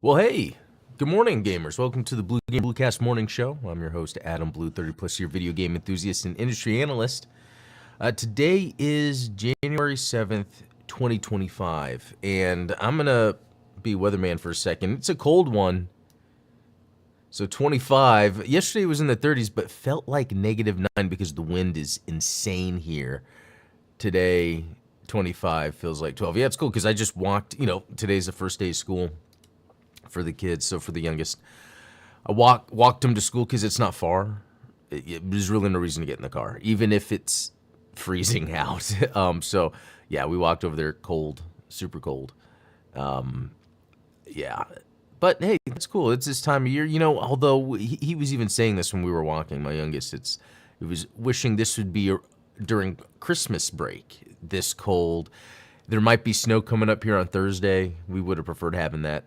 Well, hey, good morning, gamers. Welcome to the Bluecast Morning Show. I'm your host, Adam Blue, 30-plus year video game enthusiast and industry analyst. Today is January 7th, 2025, and I'm going to be weatherman for a second. It's a cold one, so 25. Yesterday was in the 30s, but felt like -9 because the wind is insane here. Today, 25 feels like 12. Yeah, it's cool because I just walked, today's the first day of school for the kids, so for the youngest, I walked them to school because it's not far. There's really no reason to get in the car, even if it's freezing out. So yeah, we walked over there, cold, super cold. Yeah, but hey, it's cool. It's this time of year, Although he was even saying this when we were walking, my youngest. He was wishing this would be during Christmas break. This cold, there might be snow coming up here on Thursday. We would have preferred having that,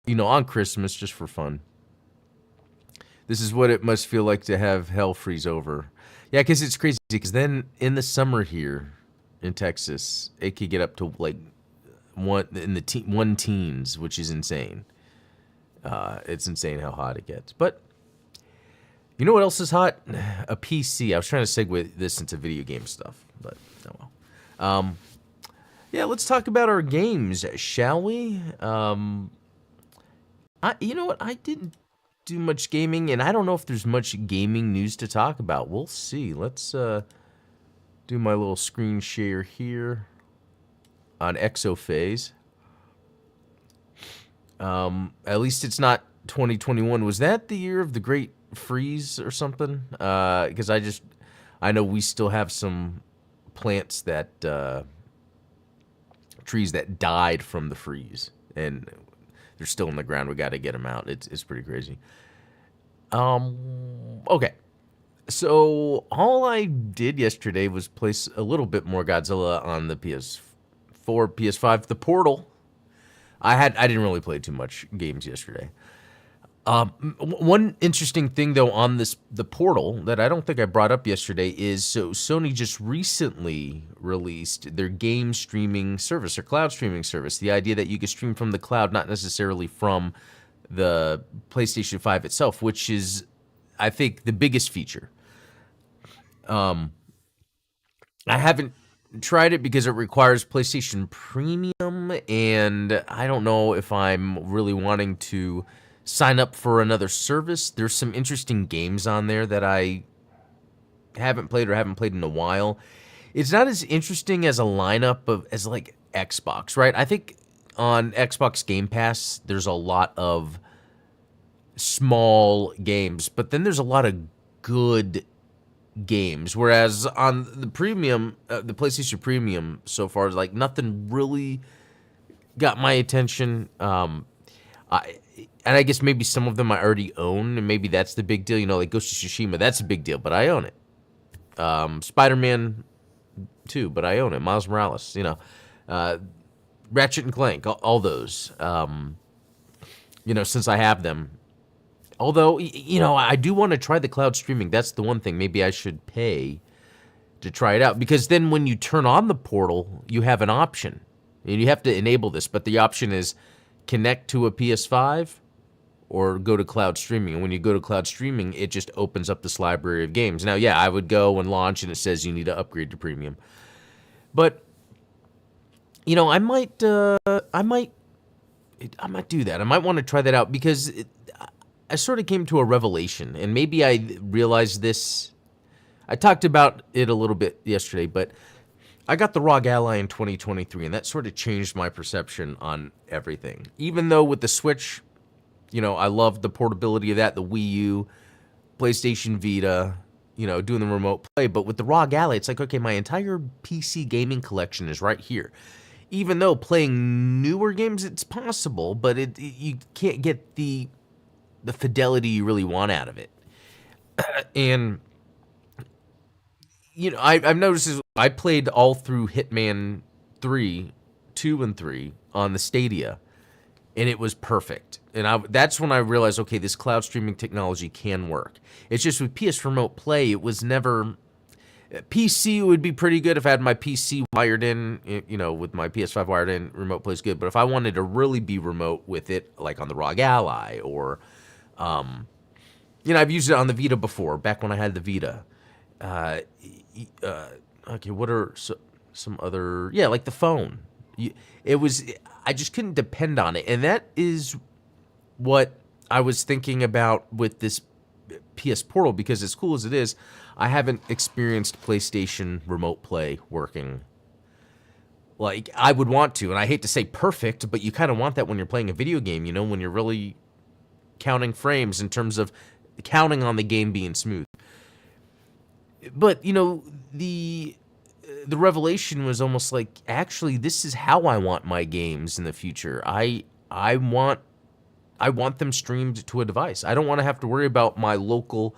on Christmas, just for fun. This is what it must feel like to have hell freeze over. Yeah, because it's crazy, because then in the summer here in Texas, it could get up to like one teens, which is insane. It's insane how hot it gets. But you know what else is hot? A PC. I was trying to segue this into video game stuff, but oh well. Yeah, let's talk about our games, shall we? You know what? I didn't do much gaming, and I don't know if there's much gaming news to talk about. We'll see. Let's do my little screen share here on Exophase. At least it's not 2021. Was that the year of the Great Freeze or something? Because I know we still have some plants that, trees that died from the freeze, and they're still in the ground. We got to get them out. It's pretty crazy. Okay. So all I did yesterday was place a little bit more Godzilla on the PS4, PS5, the Portal. I didn't really play too much games yesterday. One interesting thing though on the Portal that I don't think I brought up yesterday is so Sony just recently released their game streaming service, or cloud streaming service. The idea that you can stream from the cloud, not necessarily from the PlayStation 5 itself, which is, I think, the biggest feature. I haven't tried it because it requires PlayStation Premium, and I don't know if I'm really wanting to sign up for another service. There's some interesting games on there that I haven't played in a while. It's not as interesting as a lineup as like Xbox, right? I think on Xbox Game Pass, there's a lot of small games, but then there's a lot of good games. Whereas on the premium, the PlayStation Premium so far, like nothing really got my attention. And I guess maybe some of them I already own, and maybe that's the big deal. Like Ghost of Tsushima, that's a big deal, but I own it. Spider-Man 2, but I own it. Miles Morales, Ratchet and Clank, all those. Since I have them. Although, I do want to try the cloud streaming. That's the one thing. Maybe I should pay to try it out, because then when you turn on the Portal, you have an option, and you have to enable this. But the option is connect to a PS5 or go to cloud streaming. And when you go to cloud streaming, it just opens up this library of games. Now, yeah, I would go and launch, and it says you need to upgrade to premium. But I might do that. I might want to try that out, because I sort of came to a revelation, and maybe I realized this. I talked about it a little bit yesterday, but I got the ROG Ally in 2023, and that sort of changed my perception on everything. Even though with the Switch, I love the portability of that, the Wii U, PlayStation Vita, doing the remote play. But with the ROG Ally, it's like, okay, my entire PC gaming collection is right here. Even though playing newer games, it's possible, but you can't get the fidelity you really want out of it. And I've noticed this. I played all through Hitman 2 and 3 on the Stadia, and it was perfect. And that's when I realized, okay, this cloud streaming technology can work. It's just with PS Remote Play, it was never PC would be pretty good if I had my PC wired in, with my PS5 wired in. Remote plays good, but if I wanted to really be remote with it, like on the ROG Ally, or I've used it on the Vita before, back when I had the Vita. Okay, what are some other? Yeah, like the phone. It was. I just couldn't depend on it, and that is what I was thinking about with this PS Portal, because as cool as it is, I haven't experienced PlayStation Remote Play working like I would want to. And I hate to say perfect, but you kind of want that when you're playing a video game, when you're really counting frames in terms of counting on the game being smooth. But, the revelation was almost like, actually, this is how I want my games in the future. I want them streamed to a device. I don't want to have to worry about my local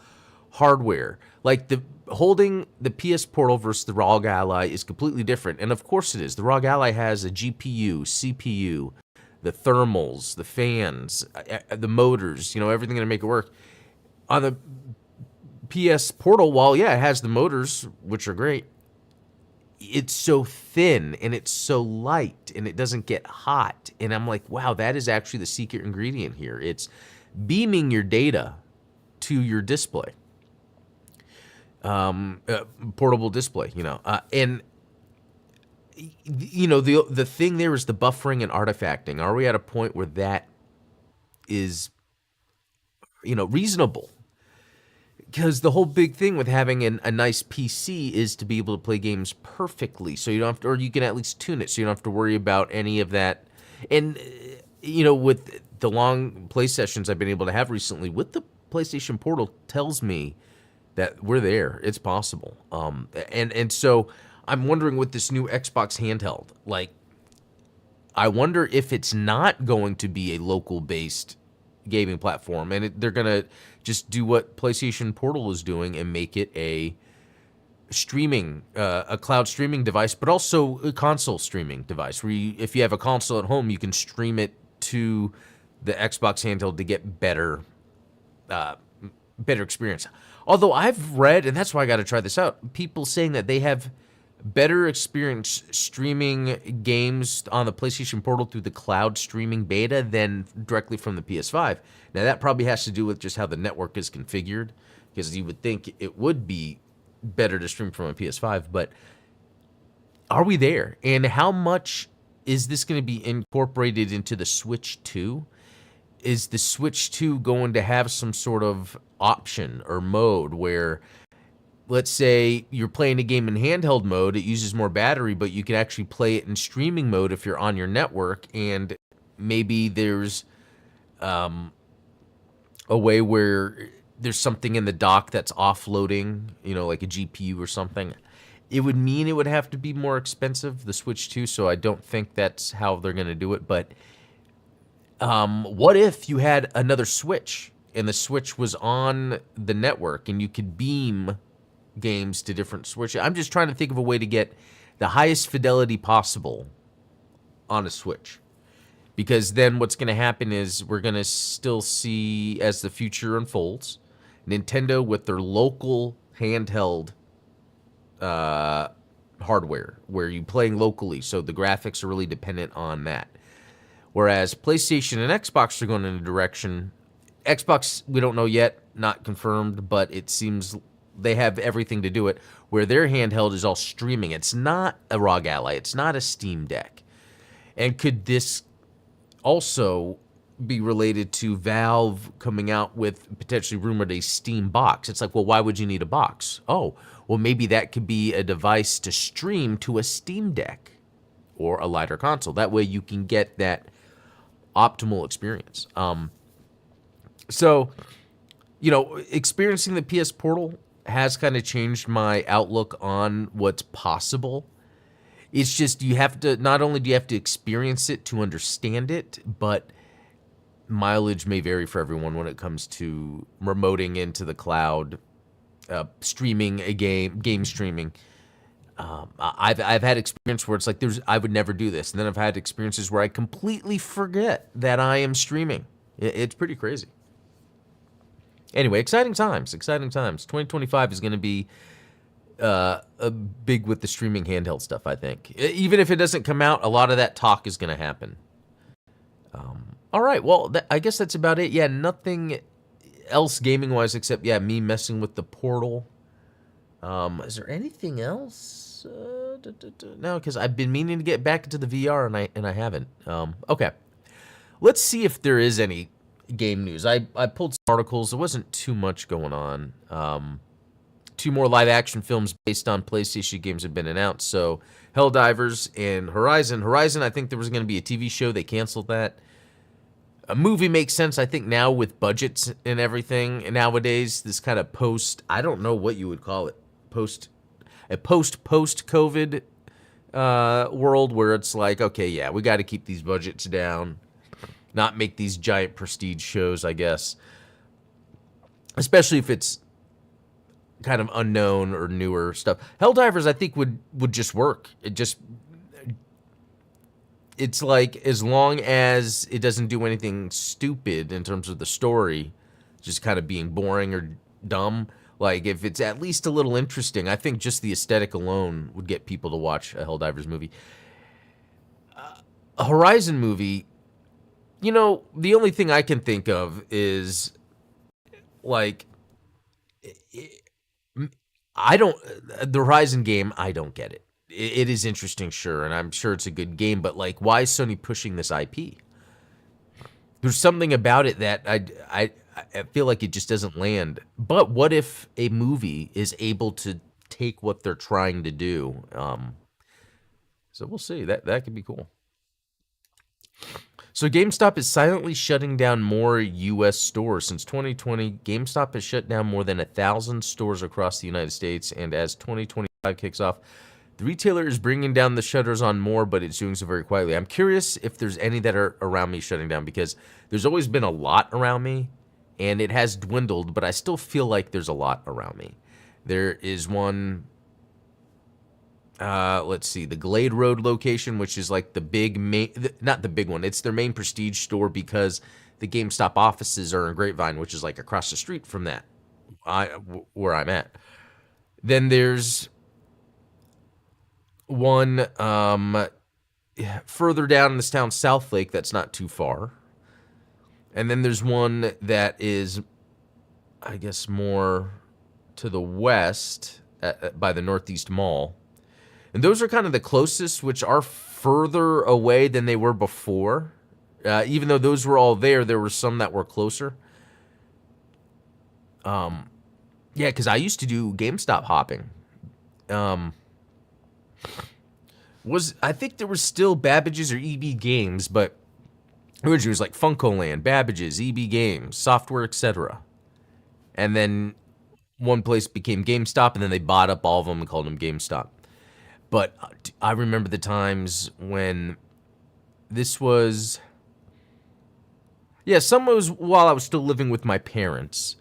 hardware. Like holding the PS Portal versus the ROG Ally is completely different. And of course it is. The ROG Ally has a GPU, CPU, the thermals, the fans, the motors, everything to make it work. On the PS Portal, while it has the motors, which are great, it's so thin and it's so light and it doesn't get hot. And I'm like, wow, that is actually the secret ingredient here. It's beaming your data to your display, portable display, and the thing there is the buffering and artifacting. Are we at a point where that is, reasonable? Because the whole big thing with having a nice PC is to be able to play games perfectly, so you don't have to, or you can at least tune it, so you don't have to worry about any of that. And with the long play sessions I've been able to have recently with the PlayStation Portal, tells me that we're there. It's possible. And so I'm wondering with this new Xbox handheld, like, I wonder if it's not going to be a local-based gaming platform, and they're gonna just do what PlayStation Portal is doing and make it a streaming, a cloud streaming device, but also a console streaming device. Where if you have a console at home, you can stream it to the Xbox handheld to get better experience. Although I've read, and that's why I got to try this out, people saying that they have better experience streaming games on the PlayStation Portal through the cloud streaming beta than directly from the PS5. Now, that probably has to do with just how the network is configured, because you would think it would be better to stream from a PS5, but are we there? And how much is this going to be incorporated into the Switch 2? Is the Switch 2 going to have some sort of option or mode where, let's say you're playing a game in handheld mode, it uses more battery, but you can actually play it in streaming mode if you're on your network, and maybe there's a way where there's something in the dock that's offloading, like a GPU or something. It would mean it would have to be more expensive, the Switch 2, so I don't think that's how they're going to do it. But what if you had another Switch, and the Switch was on the network, and you could beam games to different Switches? I'm just trying to think of a way to get the highest fidelity possible on a Switch. Because then what's going to happen is we're going to still see, as the future unfolds, Nintendo with their local handheld hardware, where you're playing locally, so the graphics are really dependent on that. Whereas PlayStation and Xbox are going in a direction. Xbox, we don't know yet, not confirmed, but it seems they have everything to do it, where their handheld is all streaming. It's not a ROG Ally. It's not a Steam Deck. And could this also be related to Valve coming out with potentially rumored a Steam box? It's like, well, why would you need a box? Oh, well, maybe that could be a device to stream to a Steam Deck or a lighter console. That way you can get that optimal experience. So, experiencing the PS Portal has kind of changed my outlook on what's possible. It's just, you have to, not only do you have to experience it to understand it, but mileage may vary for everyone when it comes to remoting into the cloud, streaming a game streaming. I've had experience where it's like, I would never do this. And then I've had experiences where I completely forget that I am streaming. It's pretty crazy. Anyway, exciting times. 2025 is going to be big with the streaming handheld stuff, I think. Even if it doesn't come out, a lot of that talk is going to happen. All right, well, I guess that's about it. Yeah, nothing else gaming-wise except, yeah, me messing with the Portal. Is there anything else? No, because I've been meaning to get back into the VR, and I haven't. Okay. Let's see if there is any game news. I pulled some articles. There wasn't too much going on. 2 more live-action films based on PlayStation games have been announced. So, Helldivers and Horizon. Horizon, I think there was going to be a TV show. They canceled that. A movie makes sense, I think, now with budgets and everything. And nowadays, this kind of I don't know what you would call it, post-COVID world where it's like, okay, yeah, we got to keep these budgets down, not make these giant prestige shows, I guess. Especially if it's kind of unknown or newer stuff. Helldivers, I think, would just work. It's like, as long as it doesn't do anything stupid in terms of the story, just kind of being boring or dumb, like, if it's at least a little interesting, I think just the aesthetic alone would get people to watch a Helldivers movie. A Horizon movie, you know, the only thing I can think of is, like, the Horizon game, I don't get it. It is interesting, sure, and I'm sure it's a good game, but, like, why is Sony pushing this IP? There's something about it that I feel like it just doesn't land. But what if a movie is able to take what they're trying to do? So we'll see. That could be cool. So GameStop is silently shutting down more U.S. stores. Since 2020, GameStop has shut down more than 1,000 stores across the United States, and as 2025 kicks off, the retailer is bringing down the shutters on more, but it's doing so very quietly. I'm curious if there's any that are around me shutting down, because there's always been a lot around me, and it has dwindled, but I still feel like there's a lot around me. There is one, let's see, the Glade Road location, which is like the big not the big one, it's their main prestige store, because the GameStop offices are in Grapevine, which is like across the street from that, where I'm at. Then there's one further down in this town, South Lake, that's not too far. And then there's one that is, I guess, more to the west by the Northeast Mall. And those are kind of the closest, which are further away than they were before. Even though those were all there were some that were closer. Yeah, because I used to do GameStop hopping. I think there was still Babbage's or EB Games, but originally it was like Funkoland, Babbage's, EB Games, Software, etc. And then one place became GameStop, and then they bought up all of them and called them GameStop. But I remember the times when this was, yeah, some was while I was still living with my parents.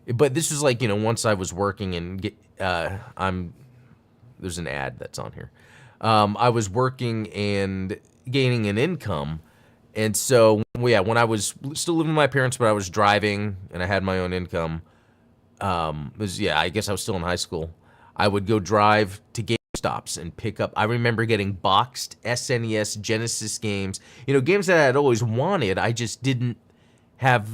But this was like, you know, once I was working and there's an ad that's on here. I was working and gaining an income. And so, yeah, when I was still living with my parents, but I was driving and I had my own income, I guess I was still in high school. I would go drive to GameStops and pick up. I remember getting boxed SNES Genesis games, you know, games that I had always wanted. I just didn't have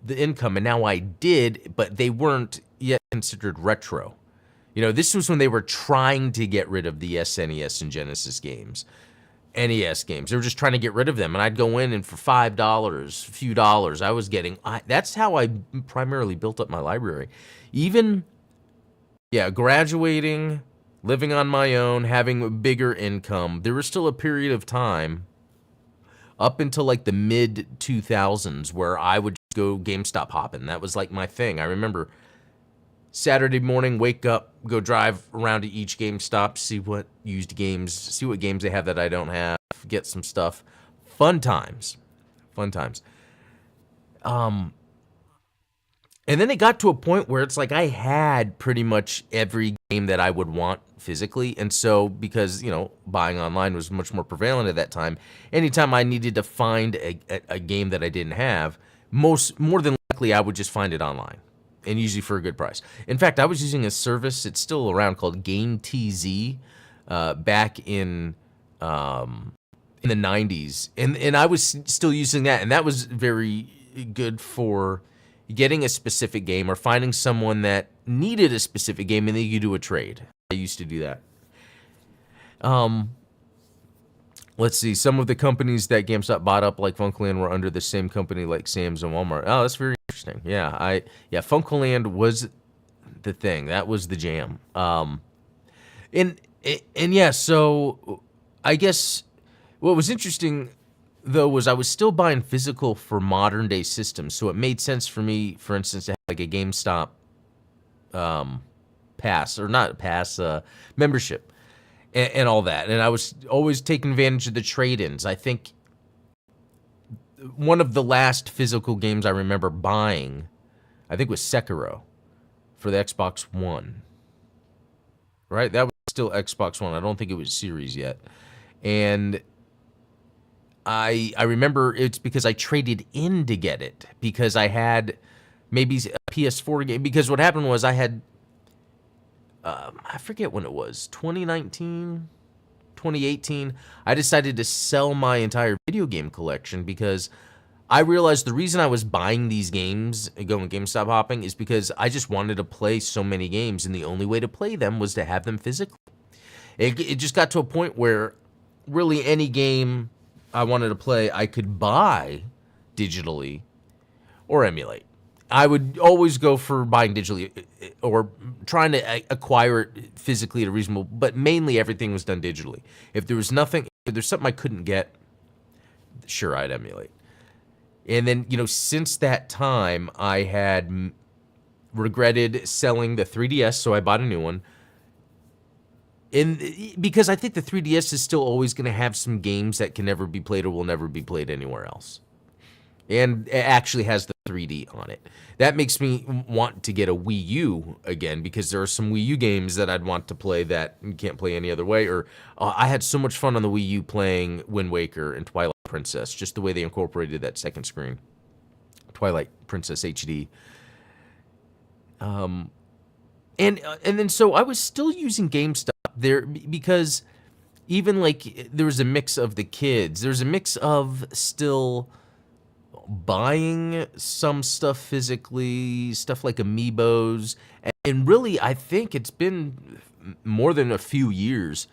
the income, and now I did, but they weren't yet considered retro. You know, this was when they were trying to get rid of the SNES and Genesis games, NES games. They were just trying to get rid of them, and I'd go in and for $5, a few dollars, I was getting. That's how I primarily built up my library. Even, yeah, graduating, living on my own, having a bigger income, there was still a period of time up until like the mid-2000s where I would just go GameStop hopping. That was like my thing. I remember Saturday morning, wake up, go drive around to each GameStop, see what used games, see what games they have that I don't have, get some stuff. Fun times. Fun times. And then it got to a point where it's like I had pretty much every game that I would want physically. And so, because, you know, buying online was much more prevalent at that time, anytime I needed to find a game that I didn't have, more than likely I would just find it online. and usually for a good price. In fact, I was using a service, it's still around, called GameTZ, back in the 90s, and I was still using that, and that was very good for getting a specific game or finding someone that needed a specific game, and then you could do a trade. I used to do that. Let's see. Some of the companies that GameStop bought up, like Funkoland, were under the same company, like Sam's and Walmart. Oh, that's very interesting. Yeah, Funkoland was the thing. That was the jam. And yeah. So I guess what was interesting though was I was still buying physical for modern day systems, so it made sense for me, for instance, to have like a GameStop membership. And all that. And I was always taking advantage of the trade-ins. I think one of the last physical games I remember buying, I think, was Sekiro for the Xbox One. Right? That was still Xbox One. I don't think it was Series yet. And I remember it's because I traded in to get it. Because I had maybe a PS4 game. Because what happened was I had... I forget when it was, 2019, 2018, I decided to sell my entire video game collection because I realized the reason I was buying these games and going GameStop hopping is because I just wanted to play so many games, and the only way to play them was to have them physically. It just got to a point where really any game I wanted to play, I could buy digitally or emulate. I would always go for buying digitally or trying to acquire it physically at a reasonable, but mainly everything was done digitally. If there was nothing, if there's something I couldn't get, sure, I'd emulate. And then, since that time, I had regretted selling the 3DS, so I bought a new one. And because I think the 3DS is still always going to have some games that can never be played or will never be played anywhere else. And it actually has the 3D on it. That makes me want to get a Wii U again, because there are some Wii U games that I'd want to play that you can't play any other way. Or I had so much fun on the Wii U playing Wind Waker and Twilight Princess, just the way they incorporated that second screen. Twilight Princess HD. And then so I was still using GameStop there because even like there was a mix of the kids. There's a mix of still buying some stuff physically, stuff like amiibos, and really I think it's been more than a few years.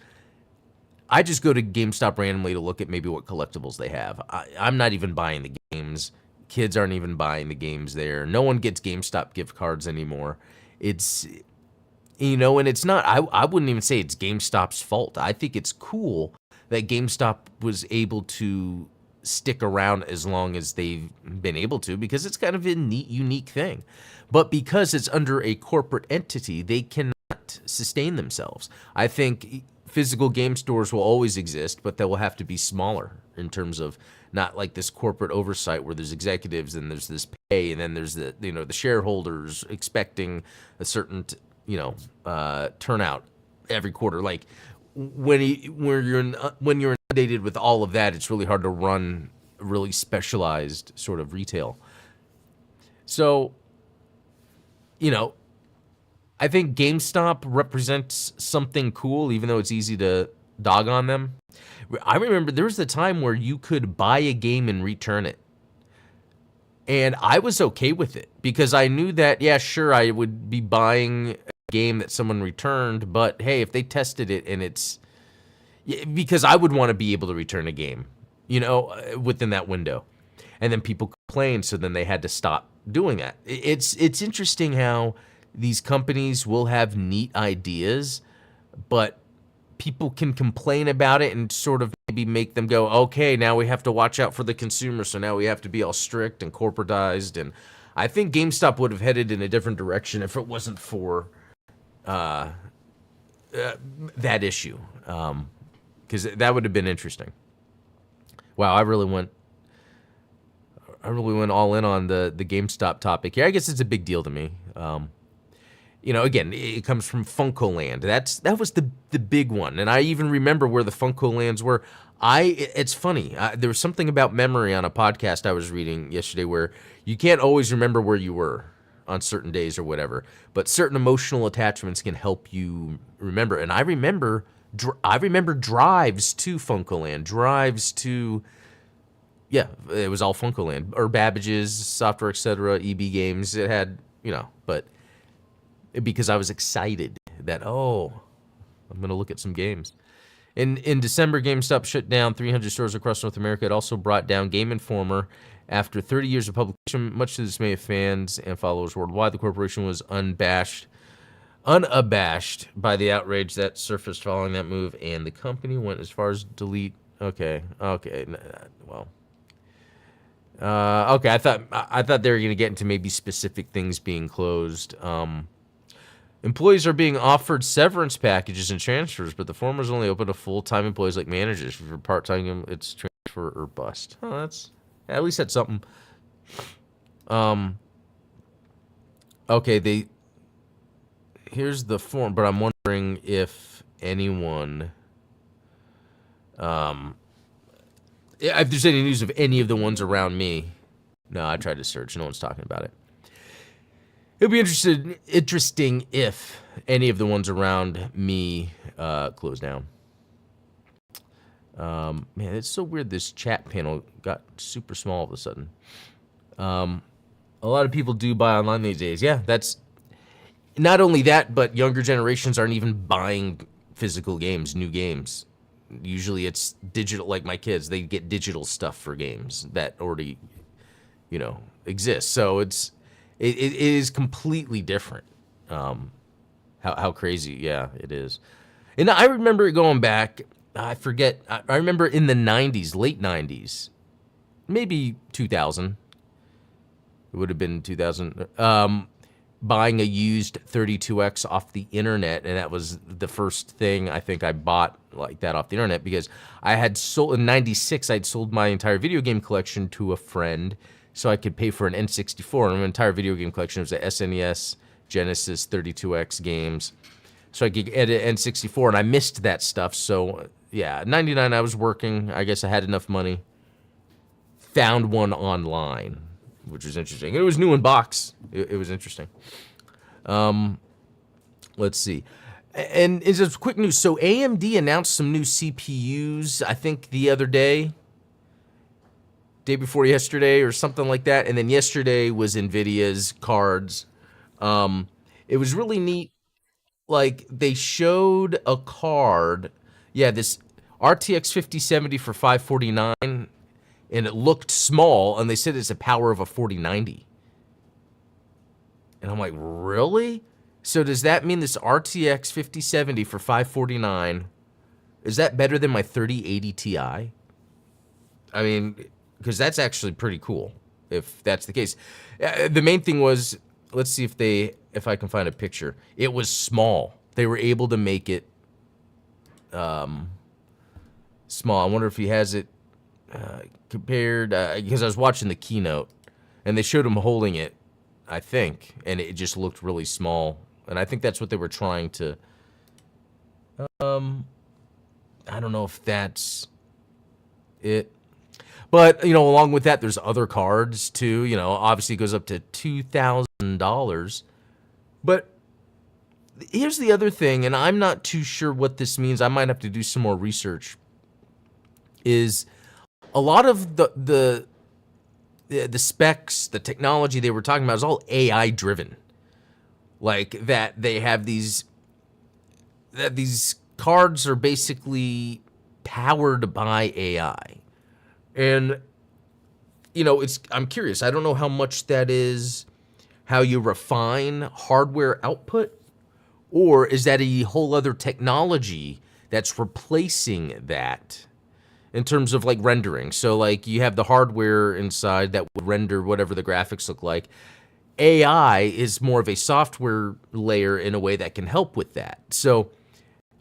I just go to GameStop randomly to look at maybe what collectibles they have. I'm not even buying the games. Kids aren't even buying the games there. No one gets GameStop gift cards anymore. It's, and it's not, I wouldn't even say it's GameStop's fault. I think it's cool that GameStop was able to stick around as long as they've been able to, because it's kind of a neat, unique thing. But because it's under a corporate entity, they cannot sustain themselves. I think physical game stores will always exist, but they will have to be smaller in terms of not like this corporate oversight where there's executives and there's this pay, and then there's the the shareholders expecting a certain turnout every quarter. Like when you're inundated with all of that, it's really hard to run really specialized sort of retail. So, I think GameStop represents something cool, even though it's easy to dog on them. I remember there was a time where you could buy a game and return it. And I was okay with it because I knew that, yeah, sure, I would be buying a game that someone returned, but hey, if they tested it and it's, because I would want to be able to return a game, within that window. And then people complained, so then they had to stop doing that. It's interesting how these companies will have neat ideas, but people can complain about it and sort of maybe make them go, okay, now we have to watch out for the consumer, so now we have to be all strict and corporatized. And I think GameStop would have headed in a different direction if it wasn't for that issue, because that would have been interesting. Wow, I really went all in on the GameStop topic here. I guess it's a big deal to me. Again, it comes from Funkoland. That was the big one, and I even remember where the Funkolands were. It's funny. There was something about memory on a podcast I was reading yesterday where you can't always remember where you were. on certain days or whatever. But certain emotional attachments can help you remember. And I remember drives to Funkoland, drives to, yeah, it was all Funkoland, or Babbage's, Software, etc., EB Games. It had, but because I was excited that, oh, I'm going to look at some games. In December, GameStop shut down 300 stores across North America. It also brought down Game Informer after 30 years of publication, much to the dismay of fans and followers worldwide. The corporation was unabashed by the outrage that surfaced following that move, and the company went as far as delete. Okay, well, okay. I thought they were going to get into maybe specific things being closed. Employees are being offered severance packages and transfers, but the former is only open to full-time employees like managers. For part-time, it's transfer or bust. Oh, that's at least that's something. Okay, here's the form, but I'm wondering if anyone, if there's any news of any of the ones around me. No, I tried to search. No one's talking about it. It'll be interesting if any of the ones around me close down. Man, it's so weird. This chat panel got super small all of a sudden. A lot of people do buy online these days. Yeah, that's not only that, but younger generations aren't even buying physical games, new games. Usually it's digital, like my kids. They get digital stuff for games that already, exist. So it is completely different. How crazy, yeah, it is. And I remember going back, I forget, I remember in the 90s, late 90s, maybe 2000, it would have been 2000, buying a used 32X off the internet, and that was the first thing I think I bought like that off the internet, because I had sold, in 96, I'd sold my entire video game collection to a friend, so I could pay for an N64, and my entire video game collection was a SNES, Genesis, 32X games, so I could get an N64, and I missed that stuff. So yeah, 99, I was working, I guess I had enough money, found one online, which was interesting. It was new in box. It was interesting. Let's see. And it's just quick news. So AMD announced some new CPUs, I think the other day before yesterday or something like that. And then yesterday was NVIDIA's cards. It was really neat. Like, they showed a card. Yeah, this RTX 5070 for $549, and it looked small, and they said it's a power of a 4090. And I'm like, really? So does that mean this RTX 5070 for $549, is that better than my 3080 Ti? I mean, because that's actually pretty cool, if that's the case. The main thing was, let's see if I can find a picture. It was small. They were able to make it small. I wonder if he has it compared, because I was watching the keynote, and they showed him holding it, I think, and it just looked really small. And I think that's what they were trying to, I don't know if that's it. But, along with that, there's other cards, too. Obviously it goes up to $2,000. But here's the other thing, and I'm not too sure what this means. I might have to do some more research. Is a lot of the specs, the technology they were talking about is all AI driven. Like that they have these cards are basically powered by AI. And I'm curious. I don't know how much that is, how you refine hardware output, or is that a whole other technology that's replacing that in terms of like rendering? So like you have the hardware inside that would render whatever the graphics look like. AI is more of a software layer in a way that can help with that. So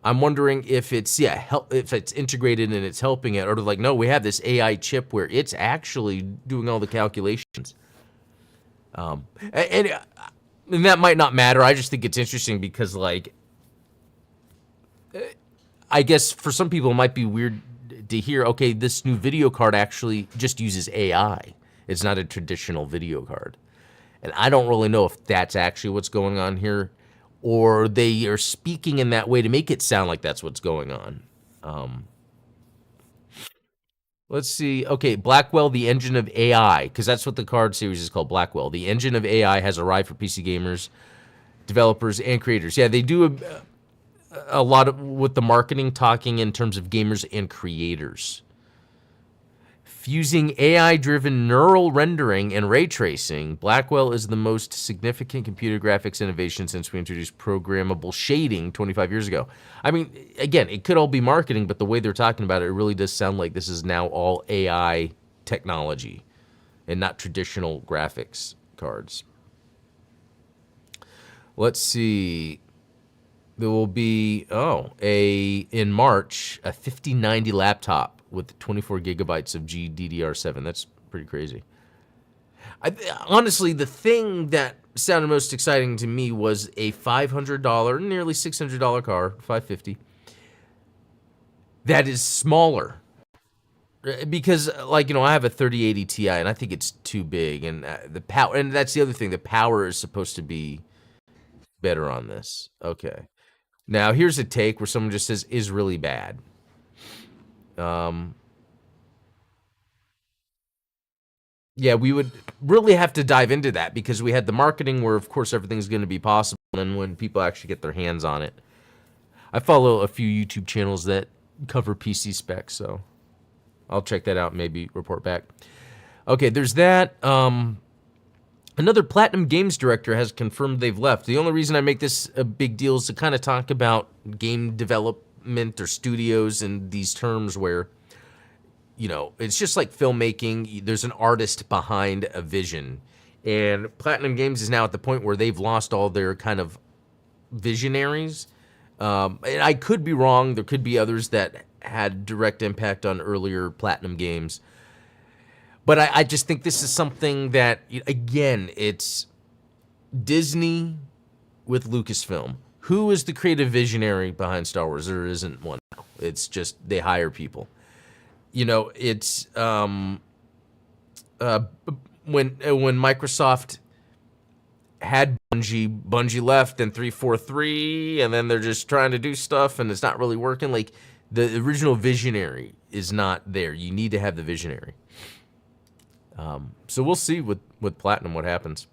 I'm wondering if it's if it's integrated and it's helping it, or like, no, we have this AI chip where it's actually doing all the calculations. And that might not matter. I just think it's interesting because, like, I guess for some people it might be weird to hear, okay, this new video card actually just uses AI. It's not a traditional video card. And I don't really know if that's actually what's going on here, or they are speaking in that way to make it sound like that's what's going on. Let's see. Okay, Blackwell, the engine of AI, because that's what the card series is called, Blackwell. The engine of AI has arrived for PC gamers, developers, and creators. Yeah, they do a lot of with the marketing, talking in terms of gamers and creators. Fusing AI-driven neural rendering and ray tracing, Blackwell is the most significant computer graphics innovation since we introduced programmable shading 25 years ago. I mean, again, it could all be marketing, but the way they're talking about it, it really does sound like this is now all AI technology and not traditional graphics cards. Let's see. There will be, in March, a 5090 laptop with 24 gigabytes of GDDR7. That's pretty crazy. Honestly, the thing that sounded most exciting to me was a $500, nearly $600 car, $550, that is smaller. Because, like, I have a 3080 Ti, and I think it's too big. And the power, and that's the other thing, the power is supposed to be better on this. Okay. Now, here's a take where someone just says, is really bad. Yeah, we would really have to dive into that because we had the marketing where, of course, everything's going to be possible. And when people actually get their hands on it, I follow a few YouTube channels that cover PC specs, so I'll check that out and maybe report back. Okay, there's that. Another Platinum Games director has confirmed they've left. The only reason I make this a big deal is to kind of talk about game development or studios in these terms where, it's just like filmmaking. There's an artist behind a vision. And Platinum Games is now at the point where they've lost all their kind of visionaries. And I could be wrong. There could be others that had direct impact on earlier Platinum Games. But I just think this is something that, again, it's Disney with Lucasfilm. Who is the creative visionary behind Star Wars? There isn't one now. It's just they hire people. It's when Microsoft had Bungie left, and 343, and then they're just trying to do stuff, and it's not really working. Like, the original visionary is not there. You need to have the visionary. So we'll see with Platinum what happens.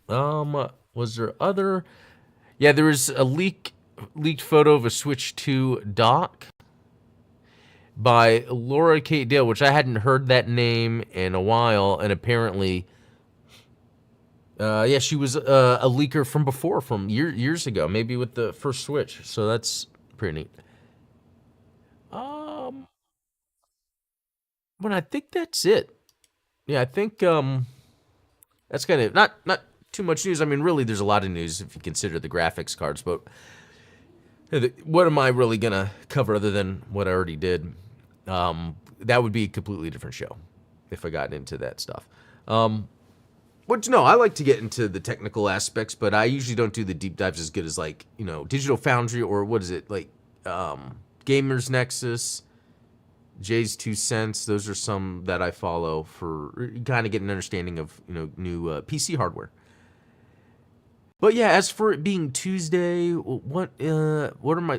Was there other? Yeah, there was a leaked photo of a Switch 2 dock by Laura Kate Dale, which I hadn't heard that name in a while, and apparently, she was a leaker from before, from years ago, maybe with the first Switch. So that's pretty neat. But I think that's it. Yeah, I think that's kind of not too much news. I mean, really, there's a lot of news if you consider the graphics cards. But what am I really gonna cover other than what I already did? That would be a completely different show if I got into that stuff. But no, I like to get into the technical aspects, but I usually don't do the deep dives as good as like Digital Foundry or what is it like Gamers Nexus. Jay's 2 cents. Those are some that I follow for kind of get an understanding of new PC hardware. But yeah, as for it being Tuesday, what are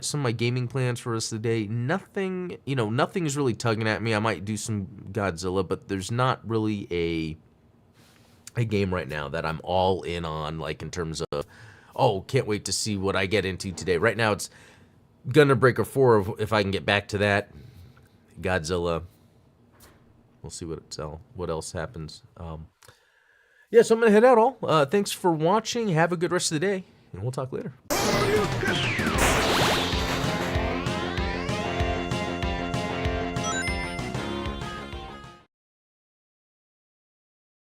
some of my gaming plans for us today? Nothing. Nothing is really tugging at me. I might do some Godzilla, but there's not really a game right now that I'm all in on. Like in terms of, can't wait to see what I get into today. Right now, it's Gunner Breaker 4. If I can get back to that. Godzilla. We'll see what else happens. So I'm gonna head out. Thanks for watching. Have a good rest of the day, and we'll talk later.